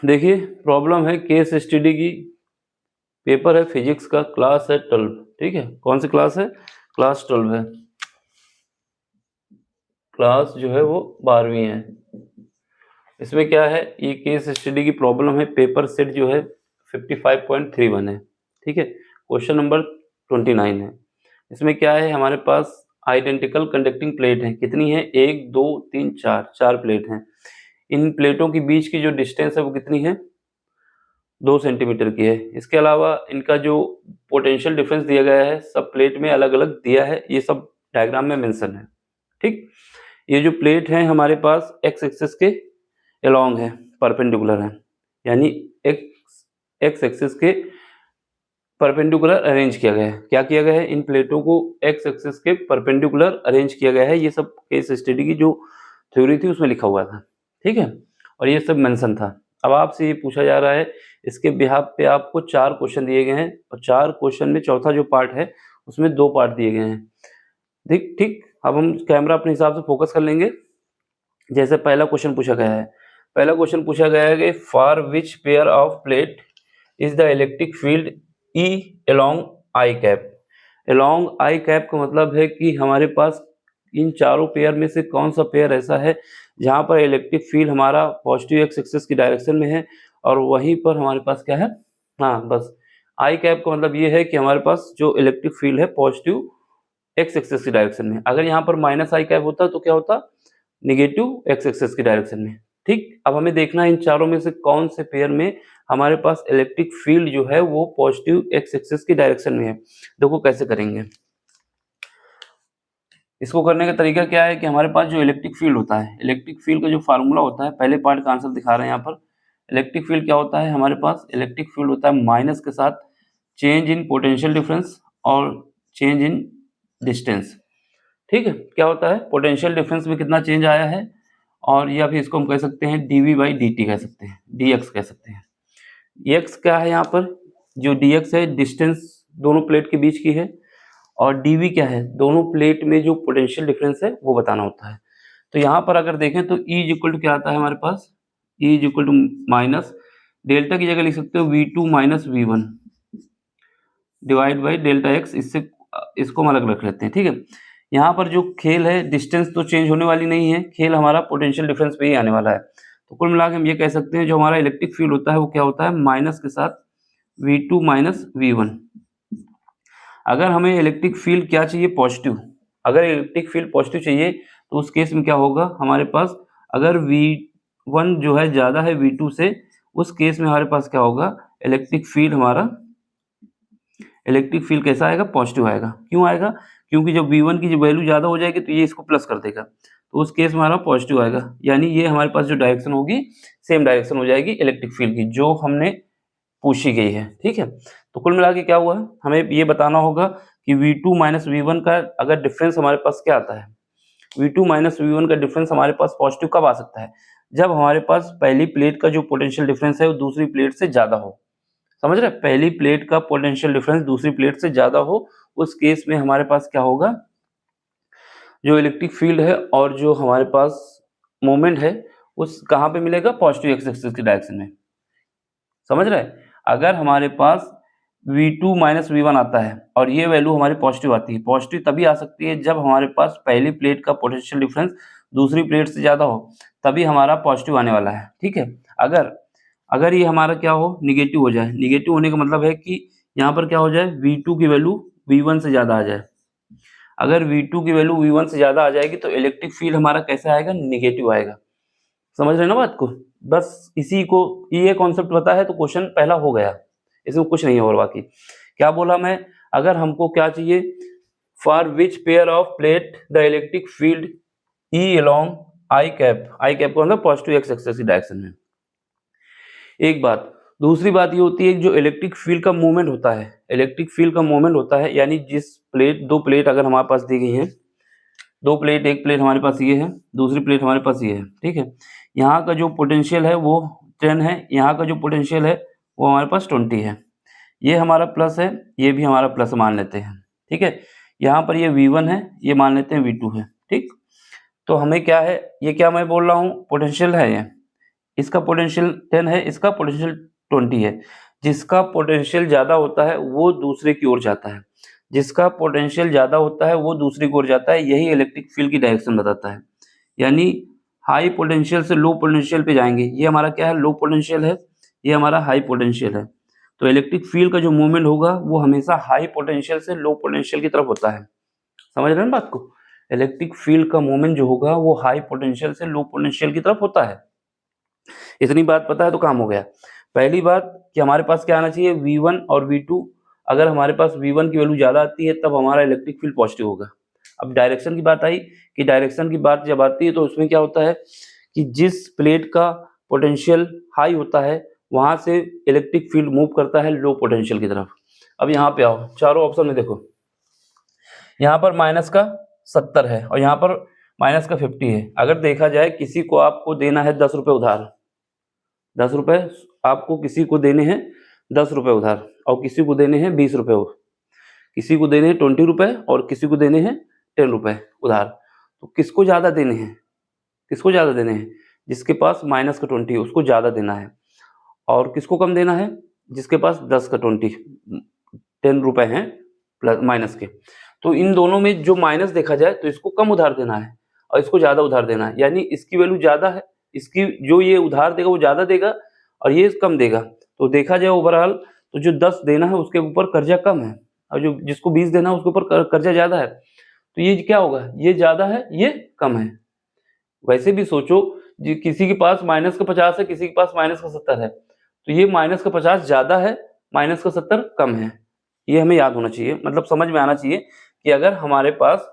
देखिए प्रॉब्लम है case study की, पेपर है फिजिक्स का, क्लास है 12। ठीक है, कौन सी क्लास है? क्लास 12 है, क्लास जो है वो 12वीं है। इसमें क्या है, ये केस स्टडी की प्रॉब्लम है, पेपर सेट जो है 55.31 है। ठीक है, क्वेश्चन नंबर 29 है। इसमें क्या है, हमारे पास आइडेंटिकल कंडक्टिंग प्लेट है, कितनी है? 1 2 3 4, 4 प्लेट हैं। इन प्लेटों के बीच की जो डिस्टेंस है वो कितनी है? 2 सेंटीमीटर की है। इसके अलावा इनका जो पोटेंशियल डिफरेंस दिया गया है, सब प्लेट में अलग अलग दिया है, ये सब डायग्राम में मेंशन है। ठीक, ये जो प्लेट है हमारे पास एक्स एक्सिस के अलोंग है, परपेंडिकुलर है, यानी एक्स एक्सिस के परपेंडिकुलर अरेंज किया गया है। क्या किया गया है? इन प्लेटों को एक्स एक्सिस के परपेंडिकुलर अरेंज किया गया है। ये सब केस स्टडी की जो थ्योरी थी उसमें लिखा हुआ था। ठीक है, और ये सब मेंशन था। अब आपसे ये पूछा जा रहा है, इसके बिहाफ पे आपको 4 क्वेश्चन दिए गए हैं, और 4 क्वेश्चन में चौथा जो पार्ट है उसमें 2 पार्ट दिए गए हैं। ठीक ठीक, अब हम कैमरा अपने हिसाब से फोकस कर लेंगे। जैसे पहला क्वेश्चन पूछा गया है, पहला क्वेश्चन पूछा गया है कि for which pair of plate is the electric field E along I cap. Along I cap का मतलब है कि हमारे पास इन चारों पेयर में से कौन सा पेयर ऐसा है जहां पर इलेक्ट्रिक फील्ड हमारा पॉजिटिव एक्स एक्सिस की डायरेक्शन में है, और वहीं पर हमारे पास क्या है, हाँ बस, आई कैप का मतलब ये है कि हमारे पास जो इलेक्ट्रिक फील्ड है पॉजिटिव एक्स एक्सिस की डायरेक्शन में। अगर यहाँ पर माइनस आई कैप होता तो क्या होता? निगेटिव एक्स एक्सिस की डायरेक्शन में। ठीक, अब हमें देखना है इन चारों में से कौन से पेयर में हमारे पास इलेक्ट्रिक फील्ड जो है वो पॉजिटिव एक्स एक्सिस की डायरेक्शन में है। देखो कैसे करेंगे इसको। करने का तरीका क्या है कि हमारे पास जो इलेक्ट्रिक फील्ड होता है, इलेक्ट्रिक फील्ड का जो फार्मूला होता है, पहले पार्ट का आंसर दिखा रहे हैं यहाँ पर। इलेक्ट्रिक फील्ड क्या होता है हमारे पास? इलेक्ट्रिक फील्ड होता है माइनस के साथ चेंज इन पोटेंशियल डिफरेंस और चेंज इन डिस्टेंस। ठीक है, क्या होता है? पोटेंशियल डिफरेंस में कितना चेंज आया है, और या फिर इसको हम कह सकते हैं dv बाई dt कह सकते हैं, dx कह सकते हैं। x क्या है यहाँ पर? जो dx है डिस्टेंस दोनों प्लेट के बीच की है, और dv क्या है? दोनों प्लेट में जो पोटेंशियल डिफरेंस है वो बताना होता है। तो यहाँ पर अगर देखें तो E इज इक्वल टू क्या आता है हमारे पास? E is equal to minus delta की जगह लिख सकते हो V2 minus V1 divide by delta x। इससे इसको हम अलग रख लेते हैं। ठीक है, यहाँ पर जो खेल है, डिस्टेंस तो चेंज होने वाली नहीं है, खेल हमारा पोटेंशियल डिफरेंस पे ही आने वाला है। तो कुल मिला के हम ये कह सकते हैं जो हमारा इलेक्ट्रिक फील्ड होता है वो क्या होता है? माइनस के साथ V2 माइनस V1। अगर हमें इलेक्ट्रिक फील्ड क्या चाहिए? पॉजिटिव। अगर इलेक्ट्रिक फील्ड पॉजिटिव चाहिए तो उस केस में क्या होगा हमारे पास? अगर V1 जो है ज़्यादा है V2 से, उस केस में हमारे पास क्या होगा? इलेक्ट्रिक फील्ड हमारा, इलेक्ट्रिक फील्ड कैसा आएगा? पॉजिटिव आएगा। क्यों आएगा? क्योंकि जब V1 की वैल्यू ज़्यादा हो जाएगी तो ये इसको प्लस कर देगा, तो उस केस में हमारा पॉजिटिव आएगा। यानी ये हमारे पास जो डायरेक्शन होगी सेम डायरेक्शन हो जाएगी इलेक्ट्रिक फील्ड की जो हमने पूछी गई है। ठीक है, तो कुल मिला के क्या हुआ, हमें ये बताना होगा कि V2 माइनस V1 का अगर डिफरेंस हमारे पास क्या आता है, V2 माइनस V1 का डिफरेंस हमारे पास पॉजिटिव कब आ सकता है? जब हमारे पास पहली प्लेट का जो पोटेंशियल डिफरेंस है वो दूसरी प्लेट से ज़्यादा हो। समझ रहे? पहली प्लेट का पोटेंशियल डिफरेंस दूसरी प्लेट से ज़्यादा हो, उस केस में हमारे पास क्या होगा? जो इलेक्ट्रिक फील्ड है और जो हमारे पास मोमेंट है उस कहाँ पे मिलेगा? पॉजिटिव एक्स एक्सिस की डायरेक्शन में। समझ रहे? अगर हमारे पास V2 माइनस V1 आता है और ये वैल्यू हमारी पॉजिटिव आती है, पॉजिटिव तभी आ सकती है जब हमारे पास पहली प्लेट का पोटेंशियल डिफरेंस दूसरी प्लेट से ज़्यादा हो, तभी हमारा पॉजिटिव आने वाला है। ठीक है, अगर अगर ये हमारा क्या हो? निगेटिव हो जाए। निगेटिव होने का मतलब है कि यहाँ पर क्या हो जाए? V2 की वैल्यू V1 से ज़्यादा आ जाए। अगर V2 की वैल्यू V1 से ज़्यादा आ जाएगी तो इलेक्ट्रिक फील्ड हमारा कैसा आएगा? निगेटिव आएगा। समझ रहे हैं ना बात को? बस इसी को, ये कॉन्सेप्ट पता है तो क्वेश्चन पहला हो गया, इसमें कुछ नहीं है और बाकी। क्या बोला मैं? अगर हमको क्या चाहिए? For which pair of plate the electric field E along I cap. I cap को मतलब पॉजिटिव एक्स एक्सिस की डायरेक्शन में। एक बात, दूसरी बात ये होती है कि जो इलेक्ट्रिक फील्ड का मूवमेंट होता है, इलेक्ट्रिक फील्ड का मूवमेंट होता है, यानी जिस प्लेट, दो प्लेट अगर हमारे पास दी गई हैं, दो प्लेट, एक प्लेट हमारे पास ये है, दूसरी प्लेट हमारे पास ये है। ठीक है, यहाँ का जो पोटेंशियल है वो 10 है, यहाँ का जो पोटेंशियल है वो हमारे पास 20 है। ये हमारा प्लस है, ये भी हमारा प्लस मान लेते हैं। ठीक है, यहाँ पर ये V1 है, ये मान लेते हैं V2 है। ठीक, तो हमें क्या है, ये क्या मैं बोल रहा हूँ? पोटेंशियल है ये, इसका पोटेंशियल 10 है, इसका पोटेंशियल 20 है। जिसका पोटेंशियल ज़्यादा होता है वो दूसरे की ओर जाता है, जिसका पोटेंशियल ज़्यादा होता है वो दूसरी की ओर जाता है। यही इलेक्ट्रिक फील्ड की डायरेक्शन बताता है। यानी हाई पोटेंशियल से लो पोटेंशियल पे जाएंगे। ये हमारा क्या है, लो पोटेंशियल है, ये हमारा हाई पोटेंशियल है। तो इलेक्ट्रिक फील्ड का जो मूवमेंट होगा वो हमेशा हाई पोटेंशियल से लो पोटेंशियल की तरफ होता है। समझ रहे हैं बात को? इलेक्ट्रिक फील्ड का मूवमेंट जो होगा वो हाई पोटेंशियल से लो पोटेंशियल की तरफ होता है। इतनी बात पता है तो काम हो गया। पहली बात कि हमारे पास क्या आना चाहिए, V1 और V2। अगर हमारे पास V1 की वैल्यू ज़्यादा आती है तब हमारा इलेक्ट्रिक फील्ड पॉजिटिव होगा। अब डायरेक्शन की बात आई कि डायरेक्शन की बात जब आती है तो उसमें क्या होता है कि जिस प्लेट का पोटेंशियल हाई होता है वहाँ से इलेक्ट्रिक फील्ड मूव करता है लो पोटेंशियल की तरफ। अब यहाँ पे आओ, चारों ऑप्शन में देखो, यहाँ पर माइनस का 70 है और यहाँ पर माइनस का 50 है। अगर देखा जाए किसी को आपको देना है 10 रुपये उधार, 10 रुपये आपको किसी को देने हैं 10 रुपये उधार, और किसी को देने हैं 20 रुपये, किसी को देने हैं 20 रुपये और किसी को देने हैं 10 रुपये उधार। तो किसको ज़्यादा देने हैं, किसको ज़्यादा देने हैं? जिसके पास माइनस का 20 है उसको ज़्यादा देना है। और किसको कम देना है? जिसके पास 10 का 10 रुपये हैं प्लस माइनस के। तो इन दोनों में जो माइनस देखा जाए तो इसको कम उधार देना है और इसको ज़्यादा उधार देना है। यानी इसकी वैल्यू ज़्यादा है, इसकी जो ये उधार देगा वो ज़्यादा देगा और ये कम देगा। तो देखा जाए ओवरऑल तो जो 10 देना है उसके ऊपर कर्जा कम है और जो जिसको 20 देना है उसके ऊपर कर्जा ज़्यादा है। तो ये क्या होगा, ये ज़्यादा है ये कम है। वैसे भी सोचो किसी के पास माइनस का 50 है, किसी के पास माइनस का 70 है, तो ये माइनस का 50 ज़्यादा है, माइनस का 70 कम है। ये हमें याद होना चाहिए, मतलब समझ में आना चाहिए कि अगर हमारे पास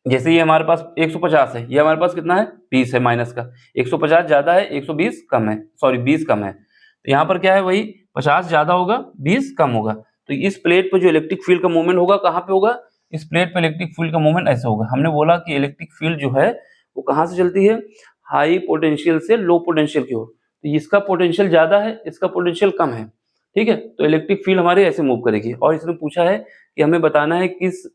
जैसे ये हमारे पास 150 है, ये हमारे पास कितना है 20 है माइनस का, 150 ज़्यादा है 120 कम है, सॉरी 20 कम है। तो यहाँ पर क्या है, वही 50 ज़्यादा होगा 20 कम होगा। तो इस प्लेट पर जो इलेक्ट्रिक फील्ड का मूवमेंट होगा कहाँ पे होगा, इस प्लेट पर इलेक्ट्रिक फील्ड का मूवमेंट ऐसा होगा। हमने बोला कि इलेक्ट्रिक फील्ड जो है वो कहाँ से चलती है, हाई पोटेंशियल से लो पोटेंशियल की ओर। तो इसका पोटेंशियल ज़्यादा है, इसका पोटेंशियल कम है, ठीक है। तो इलेक्ट्रिक फील्ड हमारे ऐसे मूव करेगी। और इसने पूछा है कि हमें बताना है किस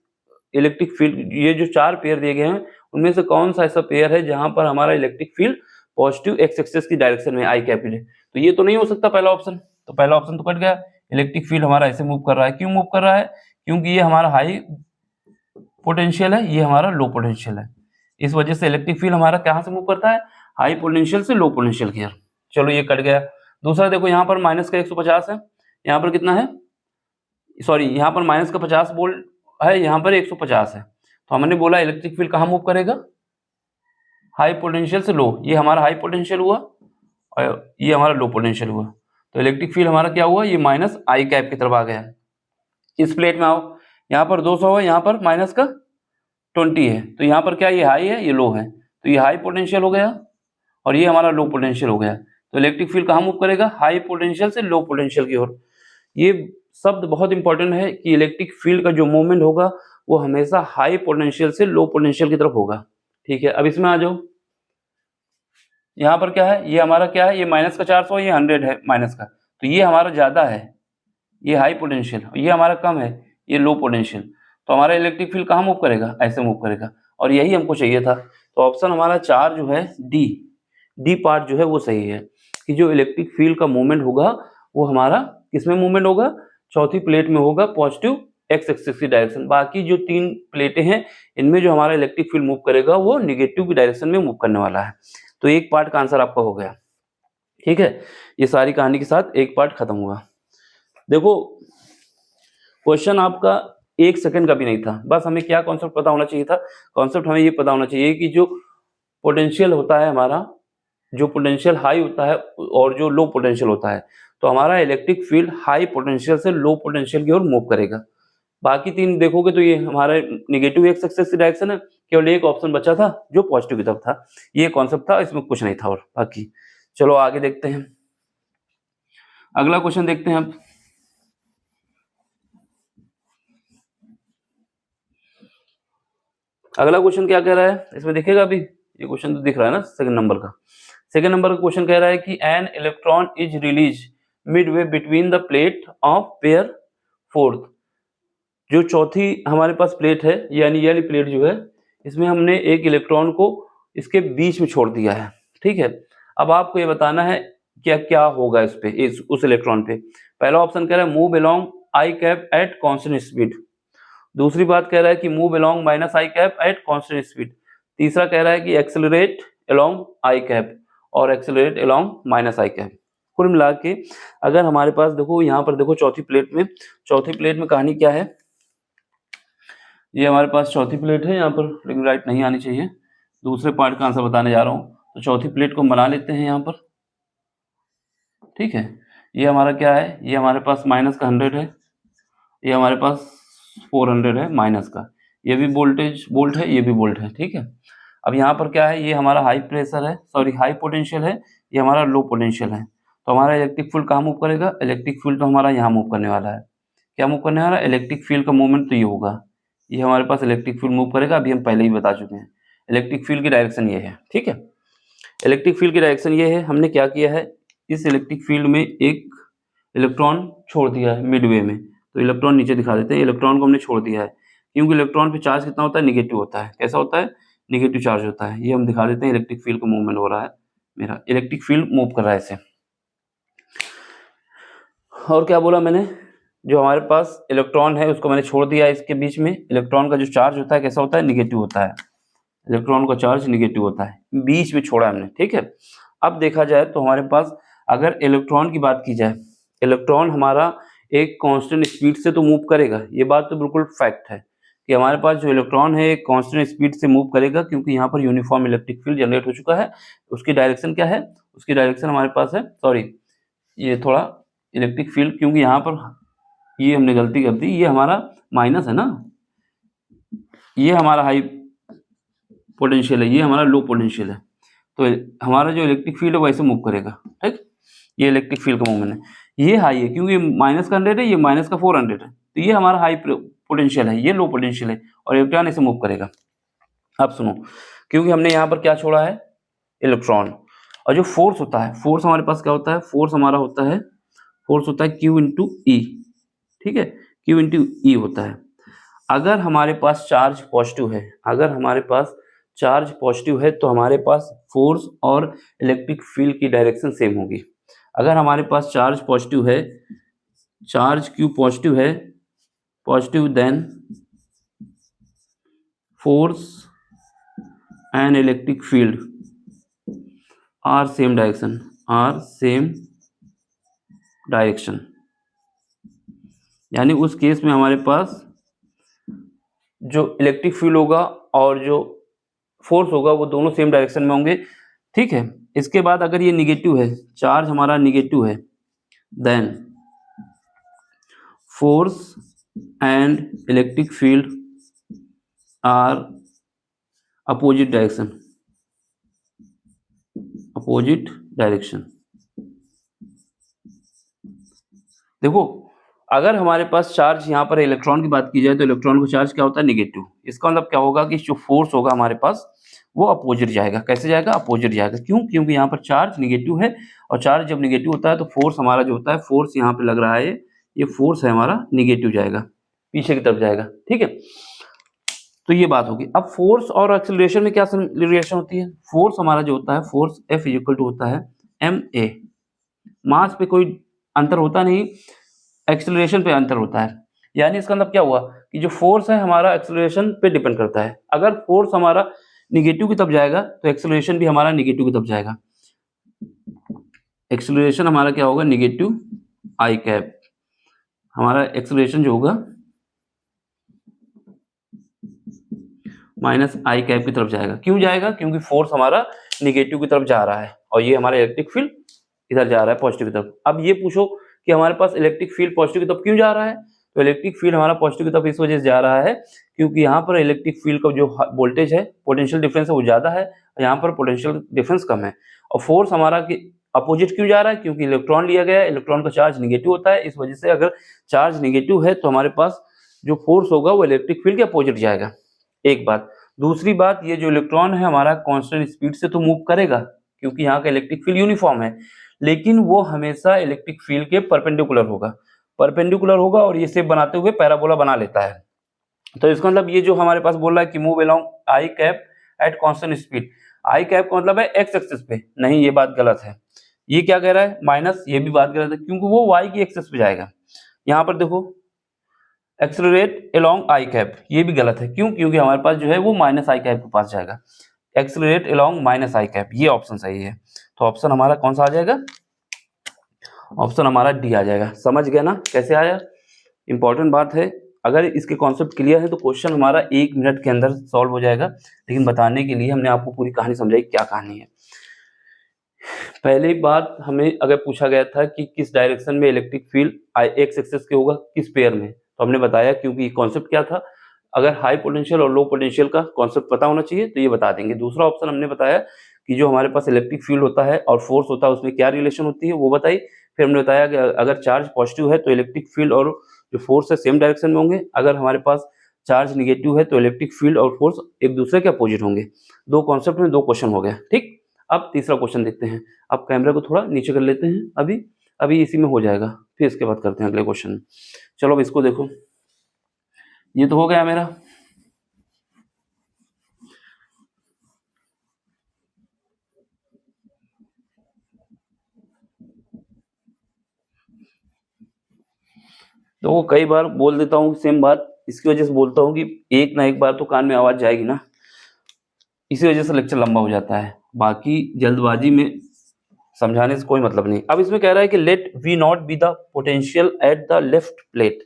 इलेक्ट्रिक फील्ड, ये जो 4 पेयर दिए गए हैं उनमें से कौन सा ऐसा पेयर है जहां पर हमारा electric field positive x axis की डायरेक्शन में आई कैपिटल है। तो ये तो नहीं हो सकता पहला ऑप्शन, तो पहला ऑप्शन तो कट गया। इलेक्ट्रिक फील्ड हमारा ऐसे मूव कर रहा है, क्यों मूव कर रहा है, क्योंकि ये हमारा हाई पोटेंशियल है, ये हमारा लो पोटेंशियल है। इस वजह से इलेक्ट्रिक फील्ड हमारा कहाँ से मूव करता है, हाई पोटेंशियल से लो पोटेंशियल की ओर। चलो ये कट गया। दूसरा देखो, यहाँ पर माइनस का 150 है, यहाँ पर कितना है, सॉरी यहाँ पर माइनस का 50 वोल्ट है, यहाँ पर 150 है। तो हमने बोला इलेक्ट्रिक फील्ड कहाँ मूव करेगा, हाई पोटेंशियल से लो। ये हमारा हाई पोटेंशियल हुआ और ये हमारा लो पोटेंशियल हुआ। तो इलेक्ट्रिक फील्ड हमारा क्या हुआ, ये माइनस आई कैप की तरफ आ गया। इस प्लेट में आओ, यहाँ पर 200 है, यहाँ पर माइनस का 20 है। तो यहाँ पर क्या, ये हाई है ये लो है, तो ये हाई पोटेंशियल हो गया और ये हमारा लो पोटेंशियल हो गया। तो इलेक्ट्रिक फील्ड कहाँ मूव करेगा, हाई पोटेंशियल से लो पोटेंशियल की ओर। ये शब्द बहुत इंपॉर्टेंट है कि इलेक्ट्रिक फील्ड का जो मूवमेंट होगा वो हमेशा हाई पोटेंशियल से लो पोटेंशियल की तरफ होगा, ठीक है। अब इसमें आ जाओ, यहाँ पर क्या है, ये हमारा क्या है, ये माइनस का 400, ये 100 है माइनस का, तो ये हमारा ज़्यादा है, ये हाई पोटेंशियल, ये हमारा कम है, ये लो पोटेंशियल। तो हमारा इलेक्ट्रिक फील्ड कहाँ मूव करेगा, ऐसे मूव करेगा, और यही हमको चाहिए था। तो ऑप्शन हमारा 4 जो है डी पार्ट जो है वो सही है कि जो इलेक्ट्रिक फील्ड का मूवमेंट होगा वो हमारा किसमें मूवमेंट होगा, चौथी प्लेट में होगा, पॉजिटिव एक्स एक्सिस की डायरेक्शन। बाकी जो 3 प्लेटें हैं इनमें जो हमारा इलेक्ट्रिक फील्ड मूव करेगा वो निगेटिव की डायरेक्शन में मूव करने वाला है। तो एक पार्ट का आंसर आपका हो गया, ठीक है। ये सारी कहानी के साथ एक पार्ट खत्म हुआ। देखो क्वेश्चन आपका 1 सेकंड का भी नहीं था, बस हमें क्या कॉन्सेप्ट पता होना चाहिए था, कॉन्सेप्ट हमें ये पता होना चाहिए कि जो पोटेंशियल होता है हमारा, जो पोटेंशियल हाई होता है और जो लो पोटेंशियल होता है, तो हमारा इलेक्ट्रिक फील्ड हाई पोटेंशियल से लो पोटेंशियल की ओर मूव करेगा। बाकी 3 देखोगे तो ये हमारे नेगेटिव एक्स एक्सिस की डायरेक्शन है, केवल एक ऑप्शन बचा था जो पॉजिटिव की तरफ था। ये कॉन्सेप्ट था, इसमें कुछ नहीं था और बाकी। चलो आगे देखते हैं, अगला क्वेश्चन देखते हैं अब। अगला क्वेश्चन क्या कह रहा है इसमें देखिएगा, अभी ये क्वेश्चन तो दिख रहा है ना, सेकंड नंबर का। सेकंड नंबर का क्वेश्चन कह रहा है कि an electron is release Midway between the plate of pair fourth. जो चौथी हमारे पास प्लेट है, यानी ये वाली प्लेट जो है, इसमें हमने एक इलेक्ट्रॉन को इसके बीच में छोड़ दिया है, ठीक है। अब आपको ये बताना है क्या क्या होगा इस पे, उस इलेक्ट्रॉन पे। पहला ऑप्शन कह रहा है move along I cap at constant speed. दूसरी बात कह रहा है कि move along minus I cap at constant speed. तीसरा कह रहा है कि एक्सेलरेट अलोंग आई कैप और एक्सेलरेट अलोंग माइनस आई कैप। कुल मिला के अगर हमारे पास देखो यहाँ पर देखो चौथी प्लेट में कहानी क्या है, ये हमारे पास चौथी प्लेट है, यहाँ पर रिंग लाइट नहीं आनी चाहिए, दूसरे पार्ट का आंसर बताने जा रहा हूँ। तो चौथी प्लेट को हम बना लेते हैं यहाँ पर, ठीक है। ये हमारा क्या है, ये हमारे पास माइनस का 100 है, ये हमारे पास 400 है माइनस का, ये भी वोल्टेज वोल्ट है, ये भी वोल्ट है, ठीक है। अब यहाँ पर क्या है, ये हमारा हाई प्रेशर है, सॉरी हाई पोटेंशियल है, ये हमारा लो पोटेंशियल है। तो हमारा इलेक्ट्रिक फील्ड कहाँ मूव करेगा, इलेक्ट्रिक फील्ड तो हमारा यहाँ मूव करने वाला है। क्या मूव करने वाला है, इलेक्ट्रिक फील्ड का मूवमेंट तो ये होगा, ये हमारे पास इलेक्ट्रिक फील्ड मूव करेगा। अभी हम पहले ही बता चुके हैं इलेक्ट्रिक फील्ड की डायरेक्शन ये है, ठीक है। इलेक्ट्रिक फील्ड की डायरेक्शन ये है, हमने क्या किया है, इस इलेक्ट्रिक फील्ड में एक इलेक्ट्रॉन छोड़ दिया है मिडवे में, तो इलेक्ट्रॉन नीचे दिखा देते हैं, इलेक्ट्रॉन को हमने छोड़ दिया है, क्योंकि इलेक्ट्रॉन पे चार्ज कितना होता है, निगेटिव होता है। कैसा होता है, निगेटिव चार्ज होता है। ये हम दिखा देते हैं, इलेक्ट्रिक फील्ड का मूवमेंट हो रहा है, मेरा इलेक्ट्रिक फील्ड मूव कर रहा है ऐसे। और क्या बोला मैंने, जो हमारे पास इलेक्ट्रॉन है उसको मैंने छोड़ दिया इसके बीच में। इलेक्ट्रॉन का जो चार्ज होता है कैसा होता है, निगेटिव होता है, इलेक्ट्रॉन का चार्ज निगेटिव होता है, बीच में छोड़ा हमने, ठीक है। अब देखा जाए तो हमारे पास अगर इलेक्ट्रॉन की बात की जाए, इलेक्ट्रॉन हमारा एक कांस्टेंट स्पीड से तो मूव करेगा, ये बात तो बिल्कुल फैक्ट है कि हमारे पास जो इलेक्ट्रॉन है एक कांस्टेंट स्पीड से मूव करेगा, क्योंकि यहाँ पर यूनिफॉर्म इलेक्ट्रिक फील्ड जनरेट हो चुका है। उसकी डायरेक्शन क्या है, उसकी डायरेक्शन हमारे पास है, सॉरी ये थोड़ा इलेक्ट्रिक फील्ड, क्योंकि यहाँ पर ये हमने गलती कर दी, ये हमारा माइनस है ना, ये हमारा हाई पोटेंशियल है, ये हमारा लो पोटेंशियल है, तो हमारा जो इलेक्ट्रिक फील्ड है वैसे मूव करेगा, ठीक। ये इलेक्ट्रिक फील्ड का मूवमेंट है, ये हाई है क्योंकि माइनस का 100 है, ये माइनस का 400 है, तो ये हमारा हाई पोटेंशियल है, ये लो पोटेंशियल है, और इलेक्ट्रॉन ऐसे मूव करेगा। अब सुनो, क्योंकि हमने यहाँ पर क्या छोड़ा है, इलेक्ट्रॉन, और जो फोर्स होता है, फोर्स हमारे पास क्या होता है, फोर्स हमारा होता है, फोर्स होता है Q इंटू ई, ठीक है, Q इंटू ई होता है। अगर हमारे पास चार्ज पॉजिटिव है, अगर हमारे पास चार्ज पॉजिटिव है तो हमारे पास फोर्स और इलेक्ट्रिक फील्ड की डायरेक्शन सेम होगी। अगर हमारे पास चार्ज पॉजिटिव है, चार्ज Q पॉजिटिव है, positive, then force and electric field are same direction, are same direction, यानी उस केस में हमारे पास जो इलेक्ट्रिक फील्ड होगा और जो फोर्स होगा वो दोनों सेम डायरेक्शन में होंगे, ठीक है। इसके बाद अगर ये निगेटिव है, चार्ज हमारा निगेटिव है, then force and electric field are opposite direction, opposite direction. देखो अगर हमारे पास चार्ज यहाँ पर इलेक्ट्रॉन की बात की जाए तो इलेक्ट्रॉन को चार्ज क्या होता है, निगेटिव। इसका मतलब क्या होगा कि जो फोर्स होगा हमारे पास वो अपोजिट जाएगा। कैसे जाएगा, अपोजिट जाएगा। क्यों, क्योंकि यहाँ पर चार्ज निगेटिव है, और चार्ज जब निगेटिव होता है तो फोर्स हमारा जो होता है, फोर्स यहाँ पे लग रहा है, ये फोर्स है हमारा, निगेटिव जाएगा, पीछे की तरफ जाएगा, ठीक है। तो ये बात होगी। अब फोर्स और एक्सेलरेशन में क्या रिलेशन होती है, फोर्स हमारा जो होता है, फोर्स F इक्वल टू होता है ma, मास पे कोई अंतर होता नहीं, एक्सेलरेशन पे अंतर होता है। यानी इसका मतलब क्या हुआ कि जो फोर्स है हमारा एक्सेलरेशन पे डिपेंड करता है। अगर फोर्स हमारा निगेटिव की तरफ जाएगा तो एक्सेलरेशन भी हमारा निगेटिव की तरफ जाएगा। एक्सेलरेशन हमारा क्या होगा, निगेटिव आई कैप, हमारा एक्सेलरेशन जो होगा माइनस आई कैप की तरफ जाएगा। क्यों जाएगा, क्योंकि फोर्स हमारा निगेटिव की तरफ जा रहा है और ये हमारा इलेक्ट्रिक फील्ड इधर जा रहा है पॉजिटिव की तरफ। अब ये पूछो कि हमारे पास इलेक्ट्रिक फील्ड पॉजिटिव की तरफ क्यों जा रहा है, तो इलेक्ट्रिक फील्ड हमारा पॉजिटिव की तरफ इस वजह से जा रहा है क्योंकि यहाँ पर इलेक्ट्रिक फील्ड का जो वोल्टेज है, पोटेंशियल डिफरेंस है, वो ज़्यादा है, यहाँ पर पोटेंशियल डिफरेंस कम है। और फोर्स हमारा अपोजिट क्यों जा रहा है, क्योंकि इलेक्ट्रॉन लिया गया है, इलेक्ट्रॉन का चार्ज निगेटिव होता है, इस वजह से अगर चार्ज निगेटिव है तो हमारे पास जो फोर्स होगा वो इलेक्ट्रिक फील्ड के अपोजिट जाएगा। एक बात। दूसरी बात, ये जो इलेक्ट्रॉन है हमारा कांस्टेंट स्पीड से तो मूव करेगा क्योंकि यहाँ का इलेक्ट्रिक फील्ड यूनिफॉर्म है, लेकिन वो हमेशा इलेक्ट्रिक फील्ड के परपेंडिकुलर होगा और ये शेप बनाते हुए पैराबोला बना लेता है। तो इसका मतलब ये जो हमारे पास बोल रहा है कि move along I cap at constant speed, I cap का मतलब है एक्स एक्सिस पे, नहीं ये बात गलत है। ये क्या कह रहा है माइनस, ये भी बात गलत है क्योंकि वो वाई की एक्सिस पे जाएगा। यहाँ पर देखो एक्सेलरेट अलोंग आई कैप, ये भी गलत है, क्यों? क्योंकि हमारे पास जो है वो माइनस आई कैप के पास जाएगा। एक्सेलरेट अलोंग माइनस आई कैप, ये ऑप्शन सही है। तो ऑप्शन हमारा कौन सा आ जाएगा? ऑप्शन हमारा डी आ जाएगा। समझ गया ना कैसे आया? इंपॉर्टेंट बात है, अगर इसके कॉन्सेप्ट क्लियर है तो क्वेश्चन हमारा 1 मिनट के अंदर सॉल्व हो जाएगा। लेकिन बताने के लिए हमने आपको पूरी कहानी समझाई, क्या कहानी है। पहली बात, हमें अगर पूछा गया था कि किस डायरेक्शन में इलेक्ट्रिक फील्ड एक्स एक्सिस के होगा, किस पेयर में, तो हमने बताया क्योंकि कॉन्सेप्ट क्या था, अगर हाई पोटेंशियल और लो पोटेंशियल का कॉन्सेप्ट पता होना चाहिए तो ये बता देंगे। दूसरा ऑप्शन हमने बताया कि जो हमारे पास इलेक्ट्रिक फील्ड होता है और फोर्स होता है उसमें क्या रिलेशन होती है वो बताई। फिर हमने बताया कि अगर चार्ज पॉजिटिव है तो इलेक्ट्रिक फील्ड और जो फोर्स है सेम डायरेक्शन में होंगे, अगर हमारे पास चार्ज निगेटिव है तो इलेक्ट्रिक फील्ड और फोर्स एक दूसरे के अपोजिट होंगे। 2 कॉन्सेप्ट में 2 क्वेश्चन हो गया, ठीक। अब तीसरा क्वेश्चन देखते हैं। अब कैमरा को थोड़ा नीचे कर लेते हैं, अभी इसी में हो जाएगा, फिर इसके बाद करते हैं अगले क्वेश्चन। चलो अब इसको देखो, ये तो हो गया मेरा। तो कई बार बोल देता हूँ सेम बात, इसकी वजह से बोलता हूँ कि एक ना एक बार तो कान में आवाज जाएगी ना, इसी वजह से लेक्चर लंबा हो जाता है। बाकी जल्दबाजी में समझाने से कोई मतलब नहीं। अब इसमें कह रहा है कि let V naught be the potential at the left plate.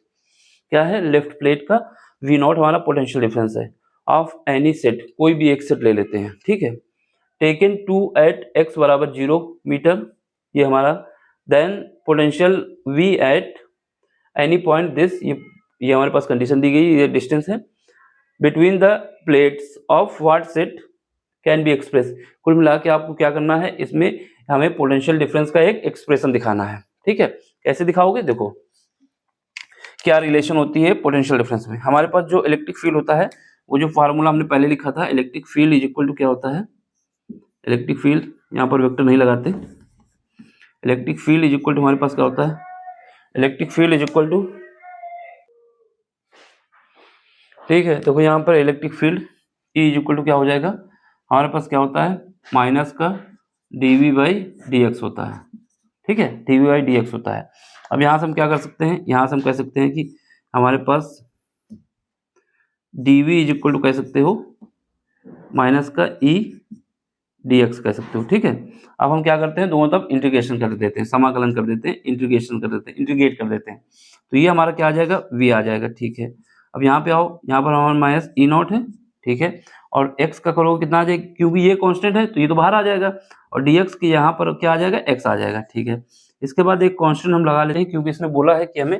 क्या है? लेफ्ट प्लेट का वी नॉट हमारा पोटेंशियल डिफरेंस है ऑफ एनी सेट, कोई भी एक सेट ले लेते हैं, ठीक है। टेकन टू एट एक्स बराबर 0 मीटर, ये हमारा। Then potential V at any point this, ये हमारे पास कंडीशन दी गई, ये डिस्टेंस है। Between the plates of what set can be express. कुल मिला के आपको क्या करना है, इसमें हमें पोटेंशियल डिफरेंस का एक एक्सप्रेशन दिखाना है, ठीक है। कैसे दिखाओगे? देखो क्या रिलेशन होती है पोटेंशियल डिफरेंस में। हमारे पास जो इलेक्ट्रिक फील्ड होता है, वो जो फार्मूला हमने पहले लिखा था, electric field is equal to क्या होता है, इलेक्ट्रिक फील्ड, यहाँ पर वेक्टर नहीं लगाते, electric field is equal to हमारे पास क्या होता है, electric field is equal to, ठीक है। देखो यहाँ पर electric field E is equal to क्या हो जाएगा, हमारे पास क्या होता है, माइनस का dv बाई डी एक्स होता है, ठीक है, dv बाई डी एक्स होता है। अब यहाँ से हम क्या कर सकते हैं, यहाँ से हम कह सकते हैं कि हमारे पास dv इज इक्वल टू कह सकते हो माइनस का e dx कह सकते हो, ठीक है। अब हम क्या करते हैं, दोनों तरफ इंटीग्रेशन कर देते हैं, समाकलन कर देते हैं, इंटीग्रेशन कर देते हैं, इंटीग्रेट कर देते हैं। तो ये हमारा क्या आ जाएगा, v आ जाएगा, ठीक है। अब यहाँ पे आओ, यहाँ पर हमारा माइनस ई नॉट है, ठीक है। और x का करोगे कितना आ जाएगा, क्योंकि ये कांस्टेंट है तो ये तो बाहर आ जाएगा, और dx की यहाँ पर क्या आ जाएगा, x आ जाएगा, ठीक है। इसके बाद एक कांस्टेंट हम लगा लेते हैं, क्योंकि इसने बोला है कि हमें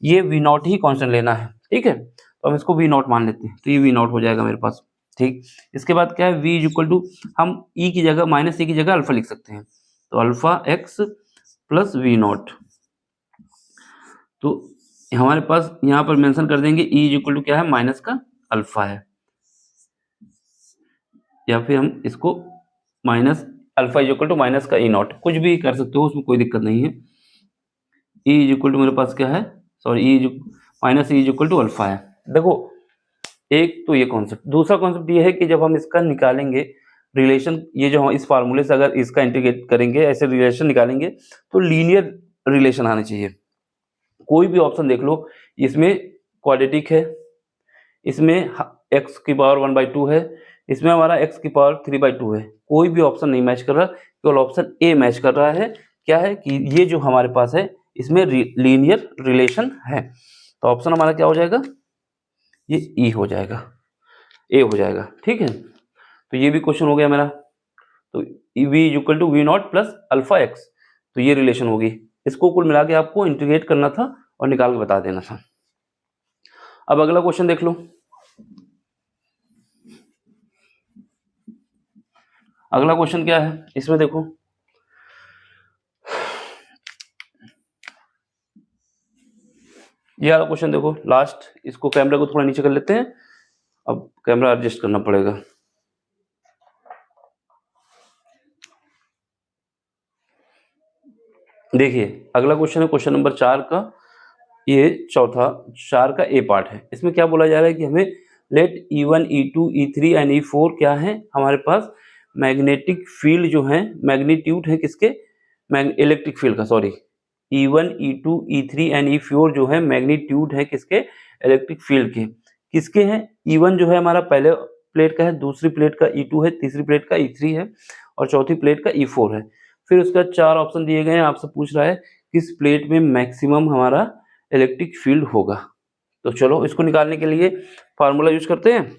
ये v नॉट ही कांस्टेंट लेना है, ठीक है। तो हम इसको v नॉट मान लेते हैं, तो ये v नॉट हो जाएगा मेरे पास, ठीक। इसके बाद क्या है, v इज इक्वल टू, हम e की जगह माइनस e की जगह अल्फा लिख सकते हैं, तो alpha x plus V naught. तो हमारे पास यहाँ पर मेंशन कर देंगे e इज इक्वल टू क्या है, माइनस का अल्फा है, या फिर हम इसको minus alpha is equal to minus का ई नॉट, कुछ भी कर सकते हो, उसमें कोई दिक्कत नहीं है। ई इज इक्वल टू मेरे पास क्या है, sorry E minus E is equal to alpha है। देखो एक तो ये कॉन्सेप्ट, दूसरा कॉन्सेप्ट ये है कि जब हम इसका निकालेंगे रिलेशन, ये जो हम इस फार्मूले से अगर इसका इंटीग्रेट करेंगे, ऐसे रिलेशन निकालेंगे तो लीनियर रिलेशन आने चाहिए। कोई भी ऑप्शन देख लो, इसमें क्वाड्रेटिक है, इसमें x की पावर 1/2 है, इसमें हमारा x की पावर 3/2 है, कोई भी ऑप्शन नहीं मैच कर रहा, केवल ऑप्शन ए मैच कर रहा है। क्या है कि ये जो हमारे पास है इसमें लीनियर रिलेशन है, तो ऑप्शन हमारा क्या हो जाएगा, ये ई हो जाएगा, ए हो जाएगा, ठीक है। तो ये भी क्वेश्चन हो गया मेरा। तो v is equal to V naught plus alpha x, तो ये रिलेशन होगी। इसको कुल मिला के आपको इंटीग्रेट करना था और निकाल के बता देना था। अब अगला क्वेश्चन देख लो। अगला क्वेश्चन क्या है, इसमें देखो ये वाला क्वेश्चन देखो लास्ट, इसको कैमरा को थोड़ा नीचे कर लेते हैं, अब कैमरा एडजस्ट करना पड़ेगा। देखिए अगला क्वेश्चन है क्वेश्चन नंबर 4 का, ये चौथा 4 का ए पार्ट है। इसमें क्या बोला जा रहा है कि हमें late E1, E2, E3 and E4 क्या है हमारे पास मैग्नेटिक फील्ड जो है, मैग्नीट्यूड है किसके, इलेक्ट्रिक फील्ड का, sorry, E1, E2, E3 and E4 जो है मैग्नीट्यूड है किसके, इलेक्ट्रिक फील्ड के। किसके हैं? E1 जो है हमारा पहले प्लेट का है, दूसरी प्लेट का E2 है, तीसरी प्लेट का E3 है और चौथी प्लेट का E4 है। फिर उसका 4 ऑप्शन दिए गए हैं, आपसे पूछ रहा है किस प्लेट में मैक्सिमम हमारा इलेक्ट्रिक फील्ड होगा। तो चलो इसको निकालने के लिए फार्मूला यूज करते हैं।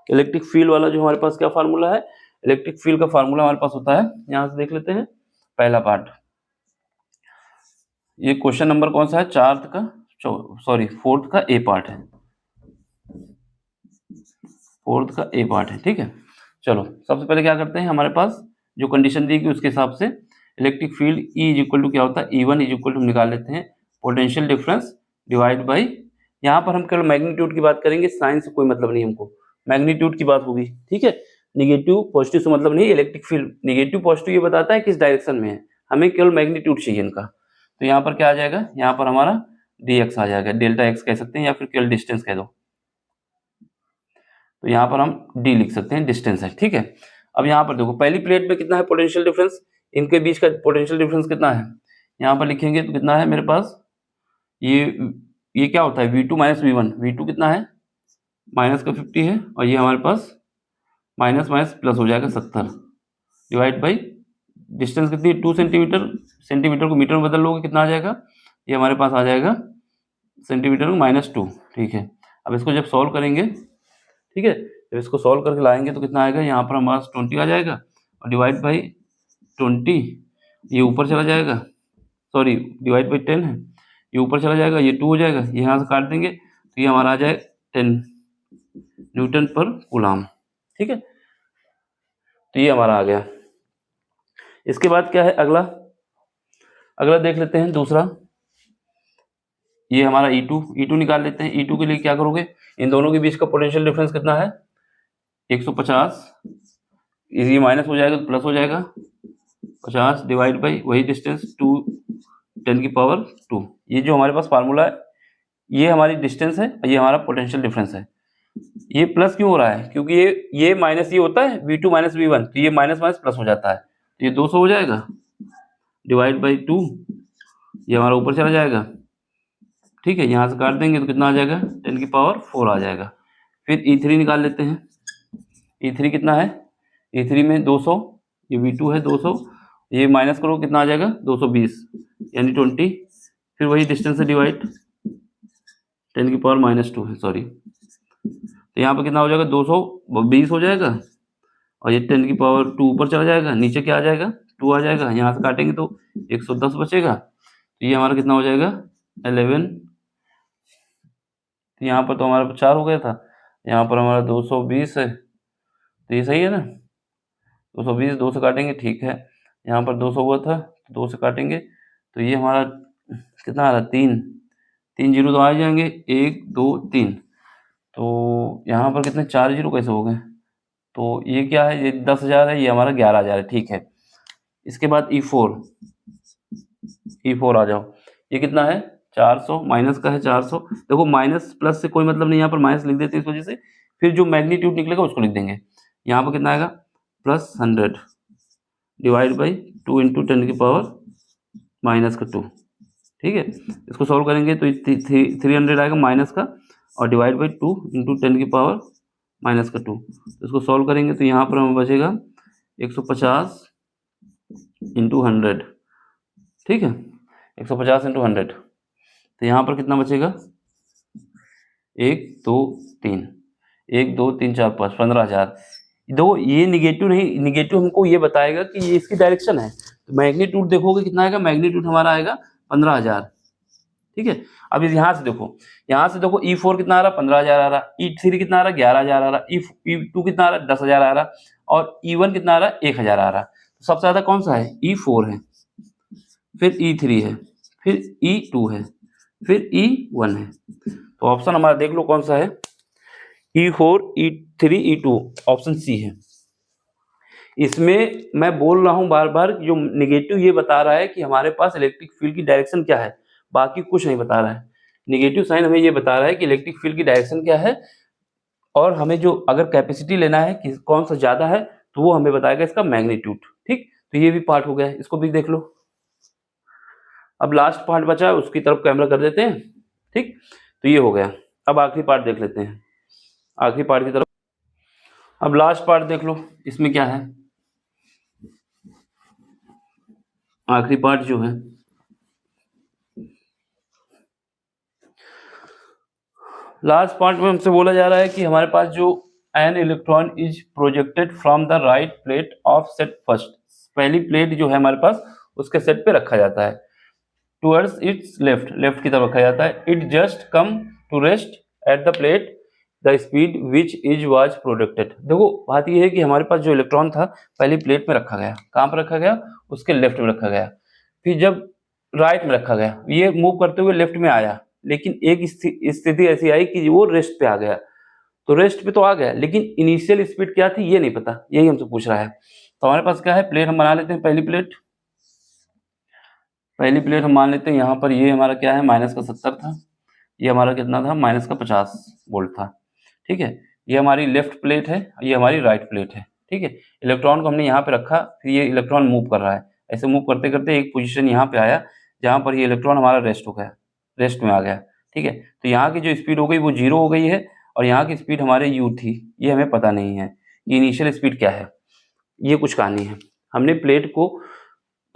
इलेक्ट्रिक फील्ड वाला जो हमारे पास क्या फार्मूला है, इलेक्ट्रिक फील्ड का फार्मूला हमारे पास होता है, यहाँ से देख लेते हैं पहला पार्ट। ये क्वेश्चन नंबर कौन सा है, फोर्थ का ए पार्ट है, फोर्थ का ए पार्ट है, ठीक है। चलो सबसे पहले क्या करते हैं, हमारे पास जो कंडीशन दी गई उसके हिसाब से electric field E is equal to क्या होता है, E1 इज इक्वल टू हम निकाल लेते हैं पोटेंशियल डिफरेंस डिवाइड बाई, यहाँ पर हम केवल मैग्नीट्यूड की बात करेंगे, साइन से कोई मतलब नहीं हमको, मैग्नीट्यूड की बात होगी, ठीक है। निगेटिव पॉजिटिव से मतलब नहीं, इलेक्ट्रिक फील्ड निगेटिव पॉजिटिव ये बताता है किस डायरेक्शन में है, हमें केवल मैग्नीट्यूड चाहिए इनका। तो यहाँ पर क्या आ जाएगा, यहाँ पर हमारा dx आ जाएगा, डेल्टा x कह सकते हैं या फिर केवल डिस्टेंस कह दो, तो यहाँ पर हम d लिख सकते हैं, डिस्टेंस है, ठीक है। अब यहाँ पर देखो पहली प्लेट में कितना है पोटेंशियल डिफरेंस, इनके बीच का पोटेंशियल डिफरेंस कितना है, यहाँ पर लिखेंगे तो कितना है मेरे पास, ये क्या होता है V2 माइनस V1, V2 कितना है माइनस का 50 है और ये हमारे पास माइनस माइनस प्लस हो जाएगा 70 डिवाइड बाई डिस्टेंस कितनी 2 सेंटीमीटर, सेंटीमीटर को मीटर में बदल लोगे कितना आ जाएगा, ये हमारे पास आ जाएगा सेंटीमीटर को -2, ठीक है। अब इसको जब सॉल्व करेंगे, ठीक है, जब इसको सॉल्व करके लाएंगे तो कितना आएगा, यहाँ पर हमारे पास 20 आ जाएगा और डिवाइड बाई 20, ये ऊपर चला जाएगा, सॉरी डिवाइड बाई 10 है, ये ऊपर चला जाएगा, ये 2 हो जाएगा, ये यहाँ से काट देंगे तो ये हमारा आ जाएगा 10 न्यूटन पर कूलम, ठीक है। तो ये हमारा आ गया। इसके बाद क्या है अगला देख लेते हैं दूसरा, ये हमारा E2 निकाल लेते हैं। E2 के लिए क्या करोगे, इन दोनों के बीच का पोटेंशियल डिफरेंस कितना है 150, ये माइनस हो जाएगा तो प्लस हो जाएगा 50 डिवाइड बाई वही डिस्टेंस 2 10⁻²। ये जो हमारे पास फार्मूला है ये हमारी डिस्टेंस है और ये हमारा पोटेंशियल डिफरेंस है। ये प्लस क्यों हो रहा है, क्योंकि ये माइनस ये होता है V2 माइनस V1, तो ये माइनस माइनस प्लस हो जाता है, तो ये 200 हो जाएगा डिवाइड बाई 2, ये हमारा ऊपर चला जाएगा, ठीक है, यहाँ से काट देंगे तो कितना आ जाएगा 10⁻4 आ जाएगा। फिर E3 निकाल लेते हैं, E3 कितना है, E3 में 200, ये V2 है 200, ये माइनस करो कितना आ जाएगा 220 यानी 20, फिर वही डिस्टेंस से डिवाइड 10⁻2 है, सॉरी, तो यहाँ पर कितना हो जाएगा 220 हो जाएगा और ये 10⁻2 ऊपर चला जाएगा, नीचे क्या आ जाएगा 2 आ जाएगा, यहाँ से काटेंगे तो 110 बचेगा, तो ये हमारा कितना हो जाएगा 11, तो यहाँ पर तो हमारा 4 हो गया था, यहाँ पर हमारा 220 है, तो ये सही है ना, 220 2 से काटेंगे, ठीक है, यहाँ पर 200 हुआ था तो 2 से काटेंगे तो ये हमारा कितना आ रहा है 3 जीरो तो आ जाएंगे 1 2 3, तो यहाँ पर कितने 4 जीरो कैसे हो गए, तो ये क्या है, ये 10,000 है, ये हमारा 11,000 है, ठीक है। इसके बाद E4 आ जाओ, ये कितना है 400, माइनस का है 400, देखो माइनस प्लस से कोई मतलब नहीं, यहाँ पर माइनस लिख देते हैं इस वजह से, फिर जो मैग्नीट्यूड निकलेगा उसको लिख देंगे, यहाँ पर कितना आएगा +100 डिवाइड बाई 2 इंटू 10⁻2, ठीक है। इसको सॉल्व करेंगे तो 300 आएगा माइनस का और डिवाइड बाई 2 इंटू 10⁻2, इसको सॉल्व करेंगे तो यहाँ पर हमें बचेगा 150 इंटू 100, ठीक है, 150 इंटू 100, तो यहाँ पर कितना बचेगा 1 2 3 1 2 3 4 5 15,000। देखो ये निगेटिव नहीं, निगेटिव हमको ये बताएगा कि ये इसकी डायरेक्शन है, तो मैग्नीट्यूड देखोगे कितना आएगा, मैग्नीट्यूड हमारा आएगा 15,000, ठीक है। अब यहाँ से देखो E4 कितना आ रहा 15,000 आ रहा, E3 कितना आ रहा 11,000 आ रहा, E2 कितना आ रहा 10,000 आ रहा और E1 कितना आ रहा 1,000 आ रहा, तो सबसे ज्यादा कौन सा है E4 है, फिर E3 है, फिर E2 है, फिर E1 है, तो ऑप्शन हमारा देख लो कौन सा है E4 E3 E2, option C है। इसमें मैं बोल रहा हूं बार बार, जो निगेटिव ये बता रहा है कि हमारे पास इलेक्ट्रिक फील्ड की डायरेक्शन क्या है, बाकी कुछ नहीं बता रहा है। निगेटिव साइन हमें ये बता रहा है कि इलेक्ट्रिक फील्ड की डायरेक्शन क्या है, और हमें जो अगर कैपेसिटी लेना है कि कौन सा ज़्यादा है तो वो हमें बताएगा इसका मैग्नीट्यूड। ठीक, तो ये भी पार्ट हो गया है, इसको भी देख लो। अब लास्ट पार्ट बचा है, उसकी तरफ कैमरा कर देते हैं। ठीक, तो ये हो गया। अब आखिरी पार्ट देख लेते हैं, आखिरी पार्ट की तरफ। अब लास्ट पार्ट देख लो, इसमें क्या है। आखिरी पार्ट जो है, लास्ट पार्ट में हमसे बोला जा रहा है कि हमारे पास जो an electron is projected from the right plate of set first, पहली प्लेट जो है हमारे पास उसके सेट पे रखा जाता है, टुवर्ड्स इट्स लेफ्ट, लेफ्ट की तरफ रखा जाता है। It just come to rest at the plate the speed which is was projected. देखो बात यह है कि हमारे पास जो इलेक्ट्रॉन था पहली प्लेट में रखा गया, कहाँ पर रखा गया, उसके लेफ्ट में रखा गया। फिर जब राइट में रखा गया, ये मूव करते हुए लेफ्ट में आया, लेकिन एक स्थिति ऐसी आई कि वो रेस्ट पे आ गया। तो रेस्ट पे तो आ गया, लेकिन इनिशियल स्पीड क्या थी ये नहीं पता, यही हमसे पूछ रहा है। तो हमारे पास क्या है, प्लेट हम बना लेते हैं। पहली प्लेट हम मान लेते हैं यहाँ पर, ये हमारा क्या है, -70 था, ये हमारा कितना था, -50 वोल्ट था। ठीक है, ये हमारी लेफ्ट प्लेट है, ये हमारी राइट प्लेट है। ठीक है, इलेक्ट्रॉन को हमने यहाँ पे रखा, फिर ये इलेक्ट्रॉन मूव कर रहा है, ऐसे मूव करते करते एक पोजीशन यहाँ पे आया जहाँ पर ये इलेक्ट्रॉन हमारा रेस्ट हो गया, रेस्ट में आ गया। ठीक है, तो यहाँ की जो स्पीड हो गई वो 0 हो गई है, और यहाँ की स्पीड हमारे u थी, ये हमें पता नहीं है ये इनिशियल स्पीड क्या है। ये कुछ कहानी है। हमने प्लेट को,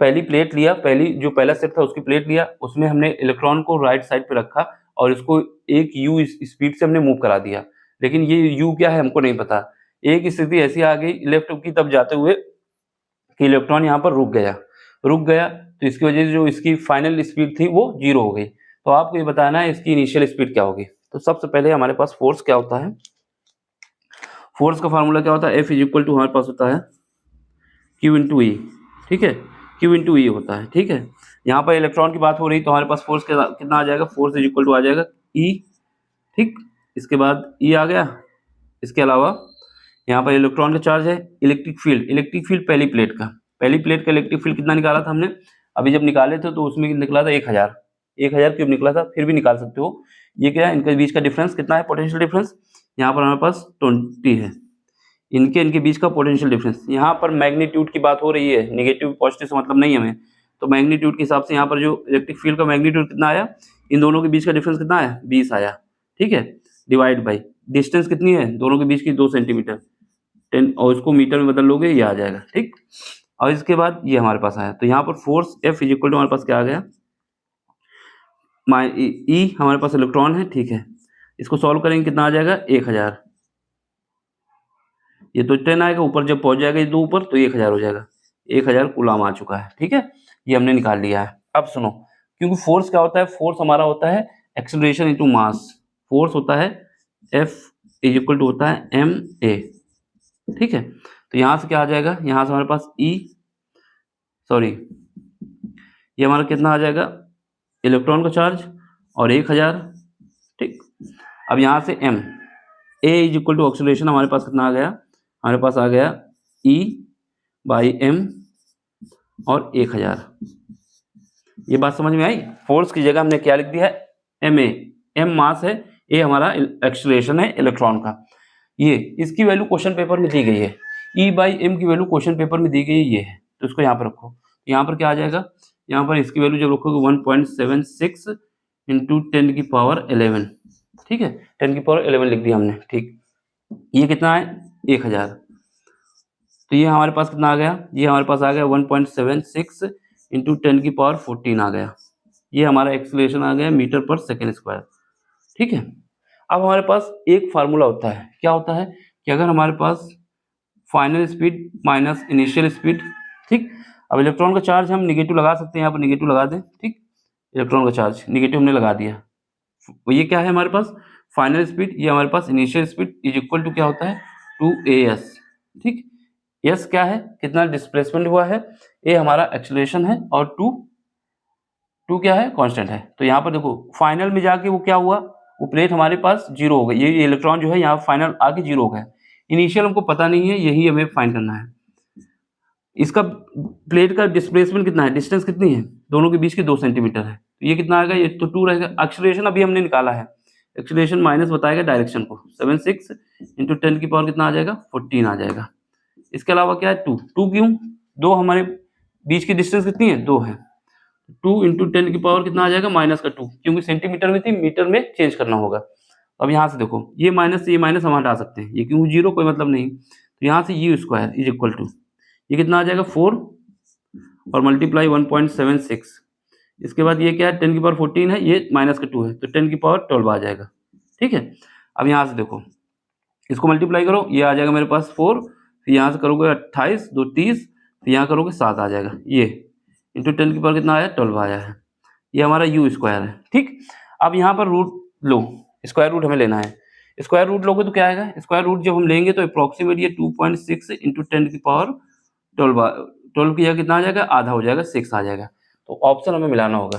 पहली प्लेट लिया, पहली जो पहला सेट था उसकी प्लेट लिया, उसमें हमने इलेक्ट्रॉन को राइट साइड पे रखा और इसको एक u स्पीड से हमने मूव करा दिया, लेकिन ये u क्या है हमको नहीं पता। एक स्थिति ऐसी आ गई लेफ्ट की तरफ जाते हुए कि इलेक्ट्रॉन यहाँ पर रुक गया, तो इसकी वजह से जो इसकी फाइनल स्पीड थी वो 0 हो गई। तो आपको ये बताना है इसकी इनिशियल स्पीड क्या होगी। तो सबसे पहले हमारे पास फोर्स क्या होता है, फोर्स का फार्मूला क्या होता है, F इज इक्वल टू हमारे पास होता है Q इंटू ई। ठीक है, Q इंटू ई होता है। ठीक है, यहाँ पर इलेक्ट्रॉन की बात हो रही तो हमारे पास फोर्स कितना आ जाएगा, फोर्स इज इक्वल टू आ जाएगा E। ठीक, इसके बाद E आ गया। इसके अलावा यहाँ पर इलेक्ट्रॉन का चार्ज है, इलेक्ट्रिक फील्ड पहली प्लेट का इलेक्ट्रिक फील्ड कितना निकाला था हमने, अभी जब निकाले थे तो उसमें निकला था 1000 क्यूब निकला था, फिर भी निकाल सकते हो। ये क्या है, इनके बीच का डिफरेंस कितना है, पोटेंशियल डिफरेंस, यहाँ पर हमारे पास 20 है, इनके बीच का पोटेंशियल डिफरेंस। यहाँ पर मैग्नीट्यूड की बात हो रही है, नेगेटिव पॉजिटिव से मतलब नहीं हमें, तो मैग्नीट्यूड के हिसाब से यहाँ पर जो इलेक्ट्रिक फील्ड का मैग्नीट्यूड कितना आया, इन दोनों के बीच का डिफरेंस कितना आया, 20 आया। ठीक है, डिवाइड बाई डिस्टेंस कितनी है दोनों के बीच की, 2 सेंटीमीटर, 10, और इसको मीटर में बदल लोगे ये आ जाएगा। ठीक, और इसके बाद ये हमारे पास आया, तो यहाँ पर force F is equal to हमारे पास क्या आ गया, E हमारे पास इलेक्ट्रॉन है। ठीक है, इसको सॉल्व करेंगे कितना आ जाएगा, 1000, ये तो 10 आएगा, ऊपर जब पहुंच जाएगा ये दो ऊपर तो 1000 हो जाएगा, 1000 कूलम आ चुका है। ठीक है, ये हमने निकाल लिया है। अब सुनो, क्योंकि फोर्स क्या होता है, फोर्स हमारा होता है एक्सेलरेशन इनटू मास, फोर्स होता है F इज इक्वल टू होता है ma। ठीक है, तो यहाँ से क्या आ जाएगा, यहाँ से हमारे पास ये हमारा कितना आ जाएगा, इलेक्ट्रॉन का चार्ज और 1000। ठीक, अब यहाँ से m, a is equal to acceleration हमारे पास कितना आ गया, हमारे पास आ गया E बाई m और 1000। ये बात समझ में आई। फोर्स की जगह हमने क्या लिख दिया है, ma, m मास है, a हमारा एक्सेलरेशन है इलेक्ट्रॉन का। ये इसकी वैल्यू क्वेश्चन पेपर में दी गई है, E बाई m की वैल्यू क्वेश्चन पेपर में दी गई है, ये है, तो इसको यहाँ पर रखो। यहाँ पर क्या आ जाएगा, यहाँ पर इसकी वैल्यू जब रखोगे 1.76 इंटू 10 की पावर 11। ठीक है, 10 की पावर 11 लिख दिया हमने। ठीक, ये कितना है, 1000, तो ये हमारे पास कितना आ गया, ये हमारे पास आ गया 1.76 इंटू 10 की पावर 14 आ गया, ये हमारा एक्सेलरेशन आ गया मीटर पर सेकेंड स्क्वायर। ठीक है, अब हमारे पास एक फार्मूला होता है, क्या होता है कि अगर हमारे पास final speed minus initial speed, ठीक, अब इलेक्ट्रॉन का चार्ज हम निगेटिव लगा सकते हैं, यहाँ पर निगेटिव लगा दें। ठीक, इलेक्ट्रॉन का चार्ज निगेटिव हमने लगा दिया, तो ये क्या है हमारे पास फाइनल स्पीड, ये हमारे पास initial speed is equal to क्या होता है 2as। ठीक, s क्या है, कितना डिस्प्लेसमेंट हुआ है, a हमारा एक्सेलरेशन है और 2 क्या है, कांस्टेंट है। तो यहाँ पर देखो फाइनल में जाके वो क्या हुआ, वो प्लेट हमारे पास 0 हो गई, ये इलेक्ट्रॉन जो है यहाँ फाइनल आके 0 हो गया। इनिशियल हमको पता नहीं है, यही हमें फाइंड करना है। इसका प्लेट का डिस्प्लेसमेंट कितना है, डिस्टेंस कितनी है, दोनों के बीच की 2 सेंटीमीटर है, तो ये कितना आएगा, ये तो 2 रहेगा। एक्सेलरेशन अभी हमने निकाला है, एक्सेलरेशन माइनस बताएगा डायरेक्शन को, 76 इंटू 10 की पावर कितना आ जाएगा, 14 आ जाएगा। इसके अलावा क्या है 2, 2 क्यों? 2 हमारे बीच की डिस्टेंस कितनी है? 2 है। 2 इंटू 10 की पावर कितना आ जाएगा? माइनस का 2, क्योंकि सेंटीमीटर में थी, मीटर में चेंज करना होगा। अब यहाँ से देखो ये माइनस से ये माइनस हम हटा सकते हैं, ये क्यों 0 कोई मतलब नहीं, तो यहाँ से u square is equal to ये कितना आ जाएगा 4 और मल्टीप्लाई 1.76, इसके बाद ये क्या है 10 की पावर 14 है, ये माइनस का 2 है तो 10 की पावर 12 आ जाएगा। ठीक है, अब यहाँ से देखो इसको मल्टीप्लाई करो, ये आ जाएगा मेरे पास 4, फिर यहाँ से करोगे 28, 2 30, फिर यहाँ करोगे 7 आ जाएगा, ये इंटू 10 की पावर कितना आया 12 आया है, ये हमारा यू स्क्वायर है। ठीक, अब यहाँ पर रूट लो, स्क्वायर रूट हमें लेना है। स्क्वायर रूट लोगे तो क्या आएगा? स्क्वायर रूट जब हम लेंगे तो अप्रोक्सीमेट ये 2.6 इंटू 10 की पावर 12 की जगह कितना आ जाएगा? आधा हो जाएगा, 6 आ जाएगा। तो ऑप्शन हमें मिलाना होगा,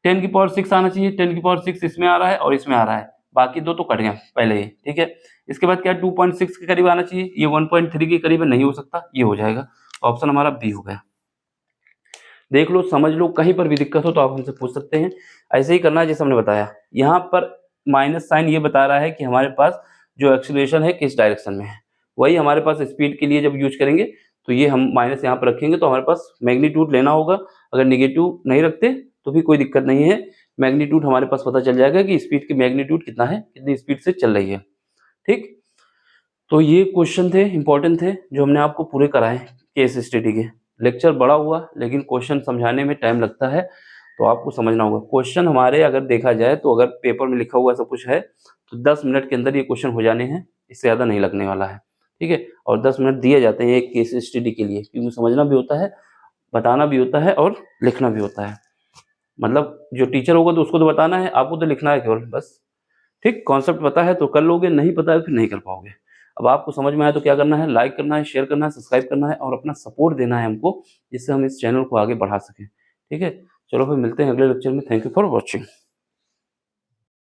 10 की पावर 6 आना चाहिए, 10 की पावर 6 इसमें आ रहा है और इसमें आ रहा है, बाकी दो तो कट गए पहले ही। ठीक है, इसके बाद क्या 2.6 के करीब आना चाहिए, ये 1.3 के करीब नहीं हो सकता, ये हो जाएगा। ऑप्शन हमारा बी हो गया। देख लो, समझ लो, कहीं पर भी दिक्कत हो तो आप हमसे पूछ सकते हैं। ऐसे ही करना है जैसे हमने बताया। यहाँ पर माइनस साइन ये बता रहा है कि हमारे पास जो एक्सीलरेशन है किस डायरेक्शन में है, वही हमारे पास स्पीड के लिए जब यूज करेंगे तो ये हम माइनस यहाँ पर रखेंगे तो हमारे पास मैग्नीट्यूड लेना होगा। अगर निगेटिव नहीं रखते तो भी कोई दिक्कत नहीं है, मैग्नीट्यूड हमारे पास पता चल जाएगा कि स्पीड की मैग्नीट्यूड कितना है, कितनी स्पीड से चल रही है। ठीक, तो ये क्वेश्चन थे, इंपॉर्टेंट थे, जो हमने आपको पूरे कराए केस स्टडी के। लेक्चर बड़ा हुआ लेकिन क्वेश्चन समझाने में टाइम लगता है, तो आपको समझना होगा। क्वेश्चन हमारे अगर देखा जाए तो अगर पेपर में लिखा हुआ सब कुछ है तो 10 मिनट के अंदर ये क्वेश्चन हो जाने हैं, इससे ज़्यादा नहीं लगने वाला है। ठीक है, और 10 मिनट दिए जाते हैं एक केस स्टडी के लिए, क्योंकि समझना भी होता है, बताना भी होता है और लिखना भी होता है। मतलब जो टीचर होगा तो उसको तो बताना है, आपको तो लिखना है केवल बस। ठीक, कॉन्सेप्ट पता है तो कर लोगे, नहीं पता है फिर नहीं कर पाओगे। अब आपको समझ में आया तो क्या करना है? लाइक करना है, शेयर करना है, सब्सक्राइब करना है और अपना सपोर्ट देना है हमको, जिससे हम इस चैनल को आगे बढ़ा सकें। ठीक है, चलो फिर मिलते हैं अगले लेक्चर में। Thank you for watching.